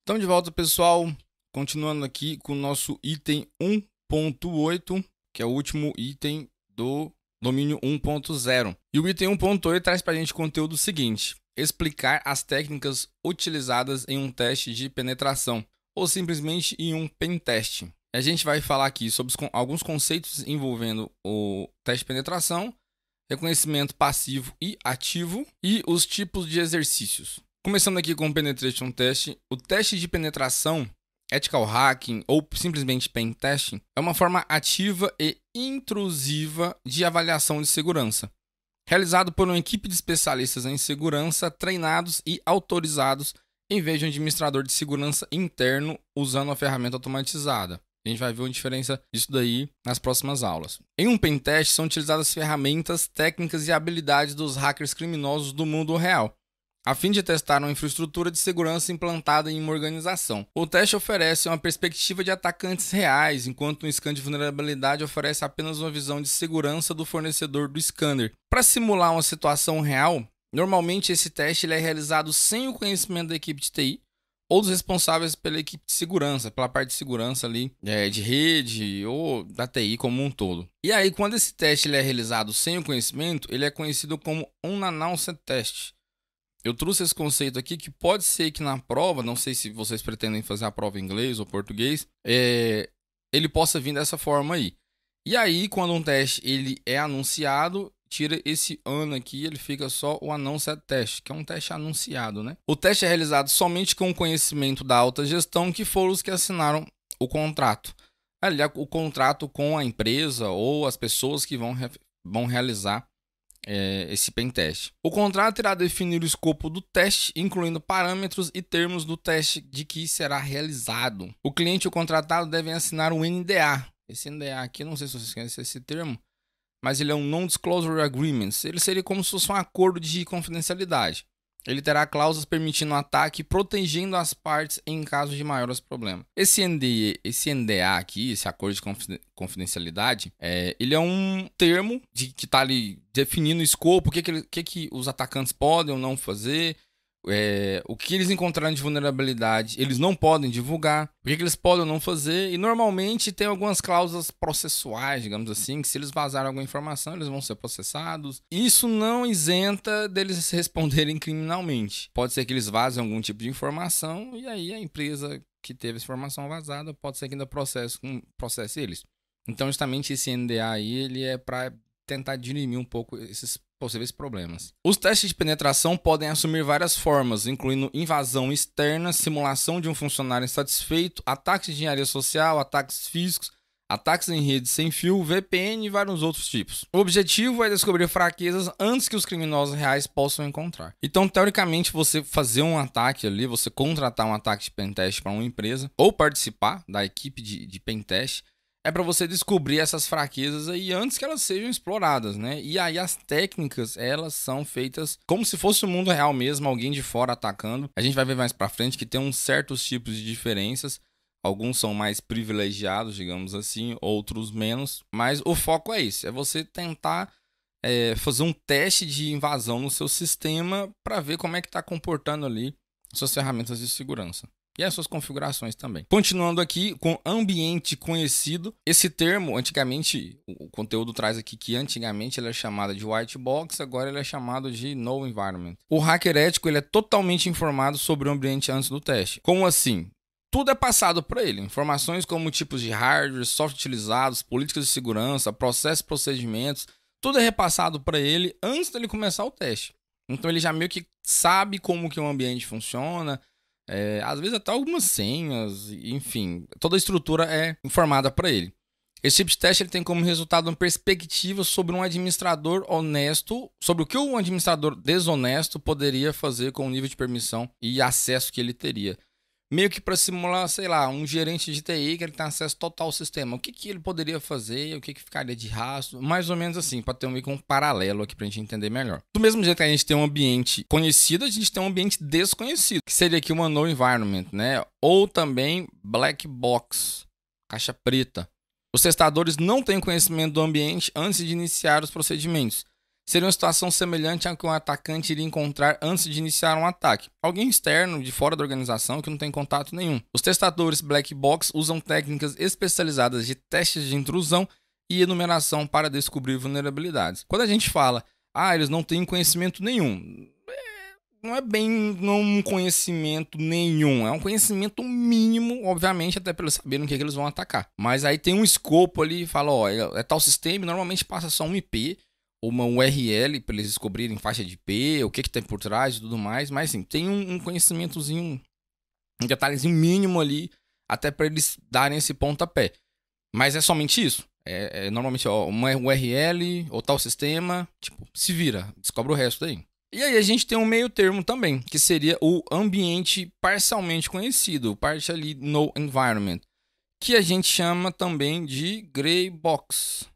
Então, de volta, pessoal, continuando aqui com o nosso item 1.8, que é o último item do domínio 1.0. E o item 1.8 traz para a gente conteúdo seguinte: explicar as técnicas utilizadas em um teste de penetração, ou simplesmente em um pentest. A gente vai falar aqui sobre alguns conceitos envolvendo o teste de penetração, reconhecimento passivo e ativo e os tipos de exercícios. Começando aqui com o Penetration Test, o teste de penetração, ethical hacking ou simplesmente pen testing, é uma forma ativa e intrusiva de avaliação de segurança, realizado por uma equipe de especialistas em segurança treinados e autorizados em vez de um administrador de segurança interno usando uma ferramenta automatizada. A gente vai ver a diferença disso daí nas próximas aulas. Em um pentest são utilizadas ferramentas, técnicas e habilidades dos hackers criminosos do mundo real, a fim de testar uma infraestrutura de segurança implantada em uma organização. O teste oferece uma perspectiva de atacantes reais, enquanto um scan de vulnerabilidade oferece apenas uma visão de segurança do fornecedor do scanner. Para simular uma situação real, normalmente esse teste ele é realizado sem o conhecimento da equipe de TI ou dos responsáveis pela equipe de segurança, pela parte de segurança ali, de rede ou da TI como um todo. E aí, quando esse teste ele é realizado sem o conhecimento, ele é conhecido como unannounced test. Eu trouxe esse conceito aqui que pode ser que na prova, não sei se vocês pretendem fazer a prova em inglês ou português, ele possa vir dessa forma aí. E aí, quando um teste ele é anunciado, tira esse ano aqui, ele fica só o announced test, que é um teste anunciado, né? O teste é realizado somente com o conhecimento da alta gestão, que foram os que assinaram o contrato. Aliás, o contrato com a empresa ou as pessoas que vão realizar esse pentest. O contrato irá definir o escopo do teste, incluindo parâmetros e termos do teste de que será realizado. O cliente e o contratado devem assinar um NDA. Esse NDA aqui, não sei se vocês conhecem esse termo, mas ele é um Non-Disclosure Agreement. Ele seria como se fosse um acordo de confidencialidade. Ele terá cláusulas permitindo o ataque e protegendo as partes em caso de maiores problemas. Esse NDA aqui, esse acordo de confidencialidade, ele é um termo que está ali definindo o escopo, o que os atacantes podem ou não fazer, o que eles encontrarem de vulnerabilidade eles não podem divulgar, o que eles podem ou não fazer, e normalmente tem algumas cláusulas processuais, digamos assim, que se eles vazarem alguma informação eles vão ser processados. Isso não isenta deles responderem criminalmente. Pode ser que eles vazem algum tipo de informação e aí a empresa que teve essa informação vazada pode ser que ainda processe eles. Então justamente esse NDA aí ele é para tentar dirimir um pouco esses possíveis problemas. Os testes de penetração podem assumir várias formas, incluindo invasão externa, simulação de um funcionário insatisfeito, ataques de engenharia social, ataques físicos, ataques em rede sem fio, VPN e vários outros tipos. O objetivo é descobrir fraquezas antes que os criminosos reais possam encontrar. Então, teoricamente, você fazer um ataque ali, você contratar um ataque de pentest para uma empresa ou participar da equipe de pentest, é para você descobrir essas fraquezas aí antes que elas sejam exploradas, né? E aí as técnicas, elas são feitas como se fosse o mundo real mesmo, alguém de fora atacando. A gente vai ver mais para frente que tem uns certos tipos de diferenças. Alguns são mais privilegiados, digamos assim, outros menos. Mas o foco é isso, é você tentar fazer um teste de invasão no seu sistema para ver como é que está comportando ali suas ferramentas de segurança. E as suas configurações também. Continuando aqui com ambiente conhecido. Esse termo, antigamente, o conteúdo traz aqui que antigamente ele é chamado de white box, agora ele é chamado de no environment. O hacker ético ele é totalmente informado sobre o ambiente antes do teste. Como assim? Tudo é passado para ele. Informações como tipos de hardware, software utilizados, políticas de segurança, processos e procedimentos. Tudo é repassado para ele antes dele começar o teste. Então ele já meio que sabe como que o ambiente funciona. Às vezes até algumas senhas, enfim, toda a estrutura é informada para ele. Esse tipo de teste ele tem como resultado uma perspectiva sobre um administrador honesto, sobre o que um administrador desonesto poderia fazer com o nível de permissão e acesso que ele teria. Meio que para simular, sei lá, um gerente de TI que ele tem acesso total ao sistema. O que ele poderia fazer, o que ficaria de rastro, mais ou menos assim, para ter meio que um paralelo aqui para a gente entender melhor. Do mesmo jeito que a gente tem um ambiente conhecido, a gente tem um ambiente desconhecido, que seria aqui uma no environment, né? Ou também black box, caixa preta. Os testadores não têm conhecimento do ambiente antes de iniciar os procedimentos. seria uma situação semelhante à que um atacante iria encontrar antes de iniciar um ataque. Alguém externo, de fora da organização, que não tem contato nenhum. Os testadores Black Box usam técnicas especializadas de testes de intrusão e enumeração para descobrir vulnerabilidades. Quando a gente fala, eles não têm conhecimento nenhum, não é bem um conhecimento nenhum, é um conhecimento mínimo, obviamente, até para eles saberem o que eles vão atacar. Mas aí tem um escopo ali, fala, é tal sistema, e normalmente passa só um IP, ou uma URL para eles descobrirem faixa de IP, o que tem por trás e tudo mais, mas sim, tem um conhecimentozinho, um detalhezinho mínimo ali, até para eles darem esse pontapé. Mas é somente isso. Normalmente uma URL ou tal sistema, tipo, se vira, descobre o resto daí. E aí a gente tem um meio termo também, que seria o ambiente parcialmente conhecido, Partially Known Environment, que a gente chama também de Gray Box.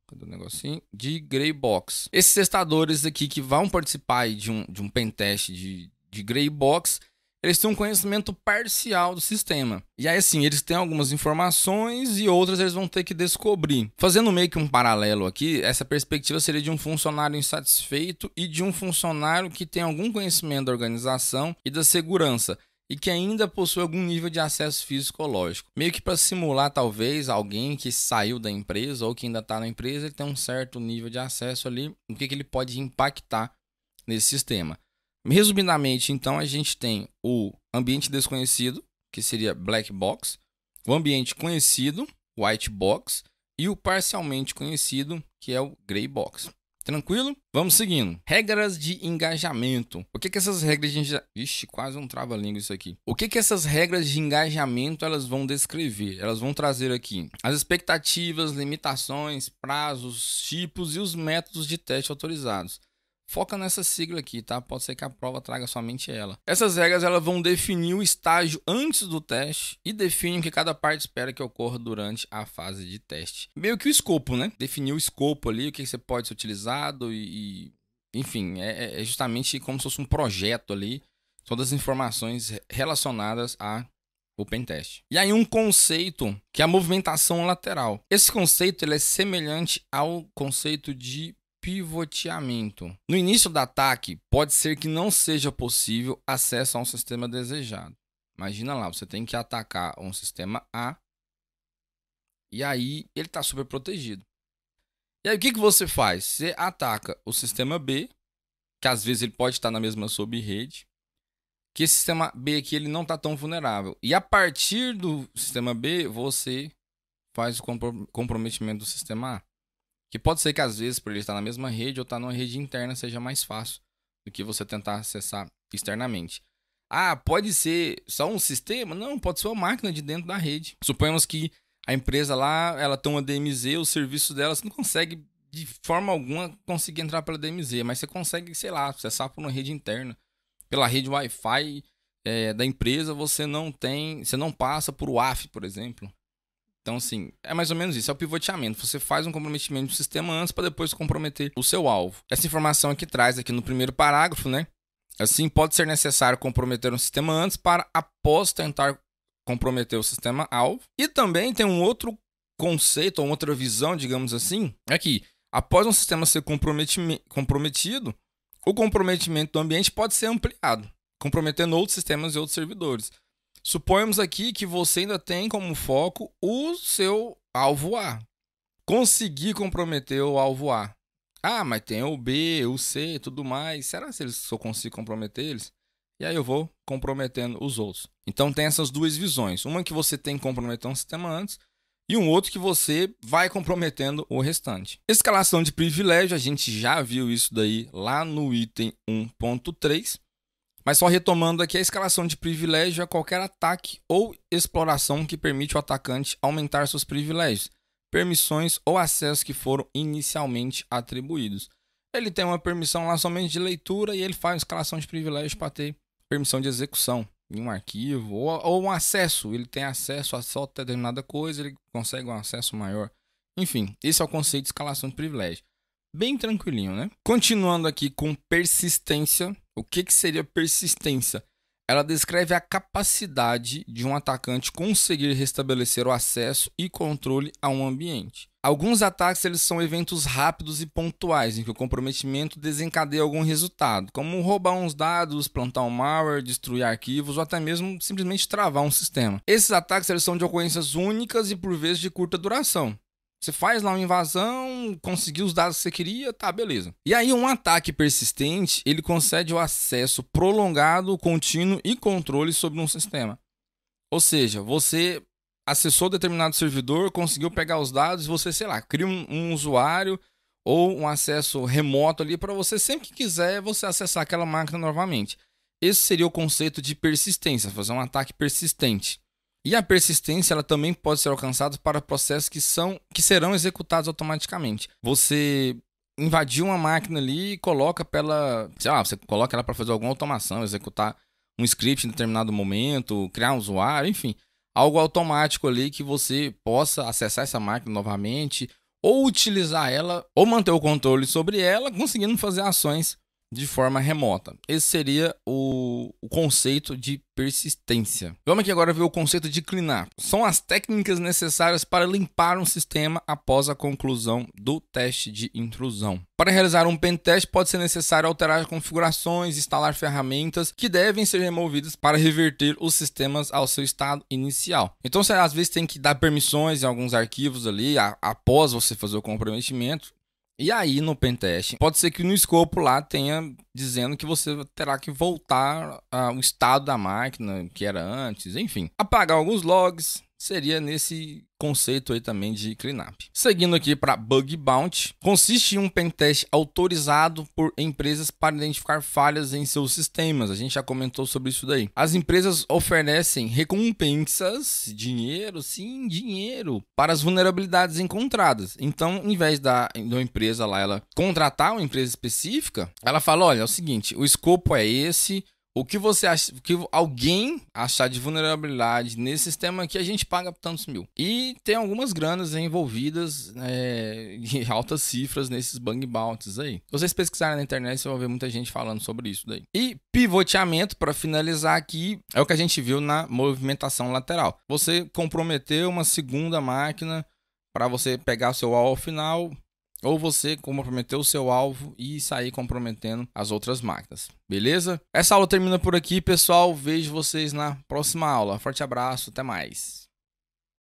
Cadê o negocinho? De Gray Box. Esses testadores aqui que vão participar aí de um pentest de Gray Box, eles têm um conhecimento parcial do sistema. E aí, assim, eles têm algumas informações e outras eles vão ter que descobrir. Fazendo meio que um paralelo aqui, essa perspectiva seria de um funcionário insatisfeito e de um funcionário que tem algum conhecimento da organização e da segurança e que ainda possui algum nível de acesso fisiológico. Meio que para simular, talvez, alguém que saiu da empresa ou que ainda está na empresa, ele tem um certo nível de acesso ali, o que ele pode impactar nesse sistema. Resumidamente, então, a gente tem o ambiente desconhecido, que seria Black Box, o ambiente conhecido, White Box, e o parcialmente conhecido, que é o Gray Box. Tranquilo? Vamos seguindo. Regras de engajamento. O que essas regras de engajamento... Ixi, quase um trava-língua isso aqui. O que essas regras de engajamento elas vão descrever? Elas vão trazer aqui as expectativas, limitações, prazos, tipos e os métodos de teste autorizados. Foca nessa sigla aqui, tá? Pode ser que a prova traga somente ela. Essas regras elas vão definir o estágio antes do teste e definem o que cada parte espera que ocorra durante a fase de teste. Meio que o escopo, né? Definir o escopo ali, o que você pode ser utilizado enfim, é justamente como se fosse um projeto ali. Todas as informações relacionadas ao pentest. E aí um conceito que é a movimentação lateral. Esse conceito ele é semelhante ao conceito de pivoteamento. No início do ataque, pode ser que não seja possível acesso a um sistema desejado. Imagina lá, você tem que atacar um sistema A e aí ele está super protegido. E aí o que você faz? Você ataca o sistema B, que às vezes ele pode estar na mesma sub-rede, que esse sistema B aqui ele não está tão vulnerável. E a partir do sistema B, você faz o comprometimento do sistema A. Que pode ser que às vezes, por ele estar na mesma rede ou estar numa rede interna, seja mais fácil do que você tentar acessar externamente. Pode ser só um sistema? Não, pode ser uma máquina de dentro da rede. Suponhamos que a empresa lá, ela tem uma DMZ, o serviço dela, você não consegue de forma alguma conseguir entrar pela DMZ, mas você consegue, sei lá, acessar por uma rede interna. Pela rede Wi-Fi da empresa, você não passa por WAF, por exemplo. Então, assim, é mais ou menos isso, é o pivoteamento. Você faz um comprometimento do sistema antes para depois comprometer o seu alvo. Essa informação aqui traz aqui no primeiro parágrafo, né? Assim, pode ser necessário comprometer um sistema antes para após tentar comprometer o sistema alvo. E também tem um outro conceito, ou outra visão, digamos assim, é que após um sistema ser comprometido, o comprometimento do ambiente pode ser ampliado, comprometendo outros sistemas e outros servidores. Suponhamos aqui que você ainda tem como foco o seu alvo A. Conseguir comprometer o alvo A. Mas tem o B, o C e tudo mais. Será que eu consigo comprometer eles? E aí eu vou comprometendo os outros. Então tem essas duas visões. Uma que você tem que comprometer um sistema antes e um outro que você vai comprometendo o restante. Escalação de privilégio, a gente já viu isso daí lá no item 1.3. Mas só retomando aqui, a escalação de privilégio é qualquer ataque ou exploração que permite o atacante aumentar seus privilégios, permissões ou acessos que foram inicialmente atribuídos. Ele tem uma permissão lá somente de leitura e ele faz uma escalação de privilégio para ter permissão de execução em um arquivo ou um acesso. Ele tem acesso a só determinada coisa, ele consegue um acesso maior. Enfim, esse é o conceito de escalação de privilégio. Bem tranquilinho, né? Continuando aqui com persistência. O que seria persistência? Ela descreve a capacidade de um atacante conseguir restabelecer o acesso e controle a um ambiente. Alguns ataques eles são eventos rápidos e pontuais, em que o comprometimento desencadeia algum resultado, como roubar uns dados, plantar um malware, destruir arquivos ou até mesmo simplesmente travar um sistema. Esses ataques eles são de ocorrências únicas e por vezes de curta duração. Você faz lá uma invasão, conseguiu os dados que você queria, tá, beleza. E aí um ataque persistente, ele concede o acesso prolongado, contínuo e controle sobre um sistema. Ou seja, você acessou determinado servidor, conseguiu pegar os dados, você, sei lá, cria um usuário ou um acesso remoto ali para você, sempre que quiser, você acessar aquela máquina novamente. Esse seria o conceito de persistência, fazer um ataque persistente. E a persistência ela também pode ser alcançada para processos que serão executados automaticamente. Você invadiu uma máquina ali e coloca para ela, sei lá, você coloca ela para fazer alguma automação, executar um script em determinado momento, criar um usuário, enfim, algo automático ali que você possa acessar essa máquina novamente ou utilizar ela ou manter o controle sobre ela, conseguindo fazer ações de forma remota. Esse seria o conceito de persistência. Vamos aqui agora ver o conceito de cleanup. São as técnicas necessárias para limpar um sistema após a conclusão do teste de intrusão. Para realizar um pentest pode ser necessário alterar configurações, instalar ferramentas que devem ser removidas para reverter os sistemas ao seu estado inicial. Então você às vezes tem que dar permissões em alguns arquivos ali após você fazer o comprometimento. E aí, no pentest, pode ser que no escopo lá tenha dizendo que você terá que voltar ao estado da máquina que era antes, enfim. Apagar alguns logs seria nesse conceito aí também de cleanup. Seguindo aqui para Bug Bounty, consiste em um pentest autorizado por empresas para identificar falhas em seus sistemas. A gente já comentou sobre isso daí. As empresas oferecem recompensas, dinheiro, sim, dinheiro, para as vulnerabilidades encontradas. Então, em vez da empresa lá, ela contratar uma empresa específica, ela fala, olha, é o seguinte, o escopo é esse. O que você acha, o que alguém achar de vulnerabilidade nesse sistema aqui, a gente paga tantos mil. E tem algumas granas envolvidas de altas cifras nesses bug bounties aí. Se vocês pesquisarem na internet, vocês vão ver muita gente falando sobre isso daí. E pivoteamento, para finalizar aqui, é o que a gente viu na movimentação lateral. Você comprometeu uma segunda máquina para você pegar o seu alvo final, ou você comprometeu o seu alvo e sair comprometendo as outras máquinas. Beleza? Essa aula termina por aqui, pessoal. Vejo vocês na próxima aula. Forte abraço, até mais.